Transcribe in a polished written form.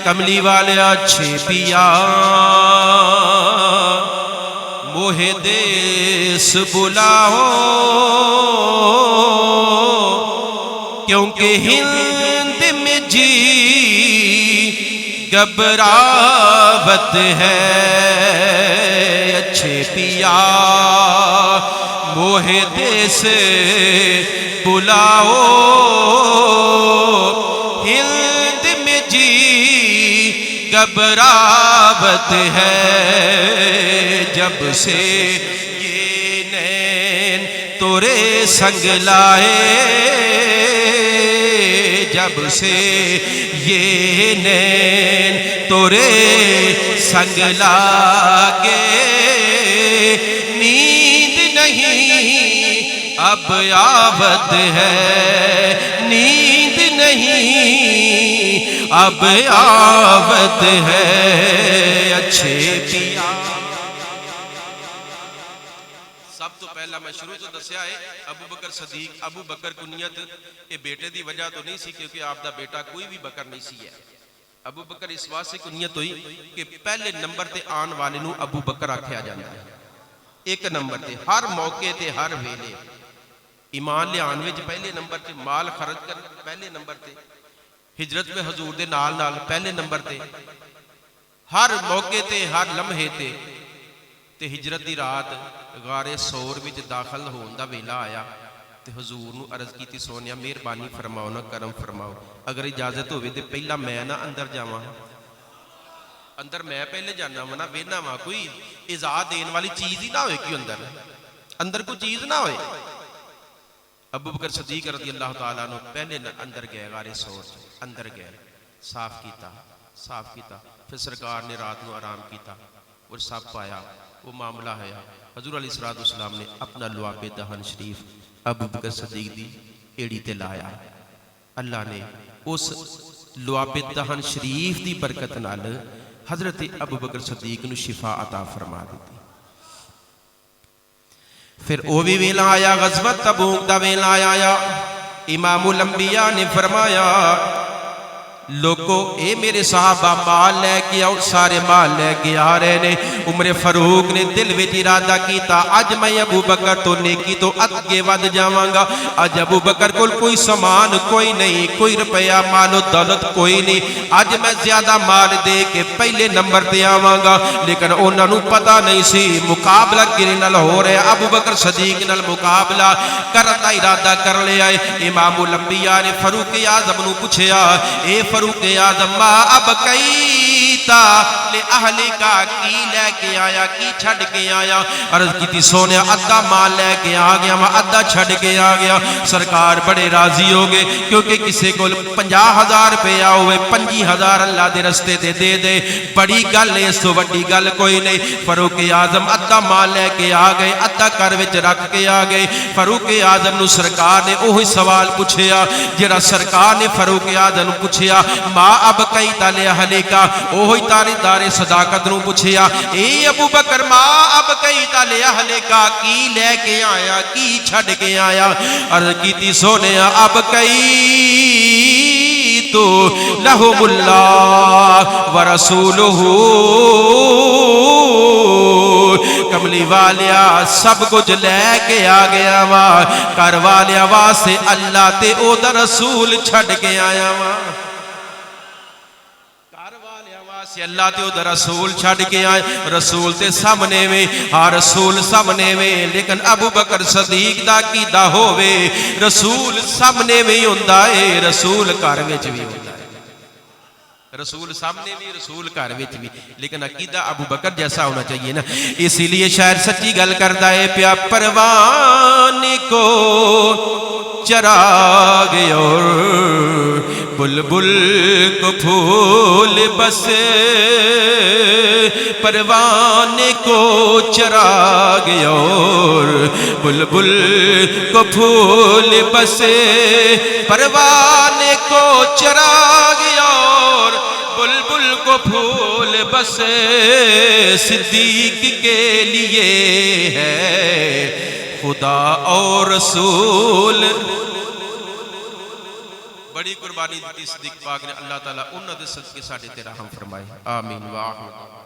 کملی والے اچھے پیا موہے دیس بلاؤ کیونکہ ہند میں جی گھبراہٹ ہے اچھے پیا موہے دیس بلاؤ ہند میں جی گھبراہٹ ہے جب سے یہ نین تورے سنگ لائے جب سے یہ نین تورے سنگ لاگے نیند نہیں اب آبد ہے نیند نہیں اب آبد ہے اچھے پیا سب تو پہلا میں شروع تو دسیا ہے ابو بکر صدیق ابو بکر کنیت یہ بیٹے دی وجہ تو نہیں سی کیونکہ آپ دا بیٹا کوئی بھی بکر نہیں سی ہے ابو بکر اس واسطے کنیت ہوئی کہ پہلے نمبر تے آن والے نو ابو بکر آکھیا جاندہ ہے ایک نمبر تے ہر موقع تے ہر ویلے ایمان لے آنوے جو پہلے نمبر تے مال خرچ کر پہلے نمبر تے ہجرت میں حضور دے نال نال پہلے نمبر تے ہر موقع تے ہر لمحے تے ہجرت دی رات غار سور وچ داخل ہون دا ویلا آیا تے حضور نو عرض کیتی سونیا مہربانی فرماؤ نا کرم فرماؤ اگر اجازت ہوئے تے پہلا میں نا اندر جاواں اندر میں پہلے جانا ونا وینا وا کوئی اجازت دین والی چیز ہی نہ ہوئے کیوں اندر کوئی چیز نہ ہوئے ابو بکر صدیق رضی اللہ تعالیٰ عنہ پہلے اندر گئے غار سور اندر گئے صاف کیتا پھر سرکار نے رات نو آرام کیتا اور سب پایا وہ معاملہ ہے حضور علیہ السلام نے اپنا لعاب دہن شریف ابو بکر صدیق دی ایڑی تے لایا اللہ نے اس لعاب دہن شریف دی برکت نال حضرت ابو بکر صدیق نو شفا عطا فرما دیتی پھر او بھی ویلا آیا غزوہ تبوک دا ویلا آیا امام الانبیاء نے فرمایا لوگو اے میرے صحابہ مال لے کے آؤ سارے مال لے کے آ رہے نے عمر فاروق نے دل وچ ارادہ کیتا اج میں ابو بکر تو نیکی تو اگے ود جاواں گا اج ابو بکر کول کوئی سامان کوئی نہیں کوئی روپیہ مال و دولت کوئی نہیں اج میں زیادہ مال دے کے پہلے نمبر تے آواں گا لیکن انہاں نوں پتہ نہیں سی مقابلہ کنے نال ہو رہا ابو بکر صدیق نال مقابلہ کرن دا ارادہ کر لیا امام الانبیاء نے فاروق اعظم نوں پوچھیا اے فاروق اعظم ما اب کئیتا لے اہلی کا کی لے کے آیا کی چھڑ کے آیا عرض کی تھی سونے ادھا مال لے کے آ گیا میں ادھا چھڑ کے آ گیا سرکار بڑے راضی ہو گئے کیونکہ کسی کو 50,000 روپیہ ہوئے 25,000 اللہ دے رستے دے دے بڑی گل ہے اس تو بڑی گل کوئی نہیں فاروق اعظم ادھا مال لے کے آ گئے ادھا کر وچ رکھ کے آ گئے فاروق اعظم نو سرکار نے وہی سوال پوچھیا جڑا سرکار نے فاروق اعظم نو پوچھیا ما اب کئی تالے اہلے کا اوہی تاری دار صداقت نو پوچھیا اے ابو بکر ما اب کئی تالے اہلے کا کی لے کے آیا کی چھڑ کے آیا عرض کی تی سونے اب کئی تو لہم اللہ ورسولہ کملی والیا سب کچھ لے کے آ گیا وا کر والیا واسے اللہ تے او دا رسول چھڑ کے آیا وا سے اللہ تے ادھر رسول چھڑ کے آئے رسول تے سامنے میں ہاں رسول سامنے میں لیکن ابو بکر صدیق دا کی دا ہووے رسول سامنے میں ہوندہ ہے رسول گھر وچ بھی ہوندہ ہے رسول سامنے بھی رسول گھر وچ بھی لیکن عقیدہ ابو بکر جیسا ہونا چاہیے نا اسی لیے شاعر سچی گل کرتا ہے پیا پروان کو چراغ اور بلبل کو پھول بسے پروانے کو چراغ اور بلبل کو پھول بسے پروانے کو چراغ اور بلبل کو پھول بسے صدیق کے لیے ہے خدا اور رسول ਬੜੀ ਕੁਰਬਾਨੀ ਦਿੱਤੀ ਸਦੀਕ ਪਾਕ ਨੇ। ਅੱਲਾਹ ਤਾਲਾ ਉਹਨਾਂ ਦੇ ਸਦਕੇ ਸਾਡੇ ਤੇ ਰਹਿਮ ਫਰਮਾਏ। ਆਮੀਨ ਵਾਹ।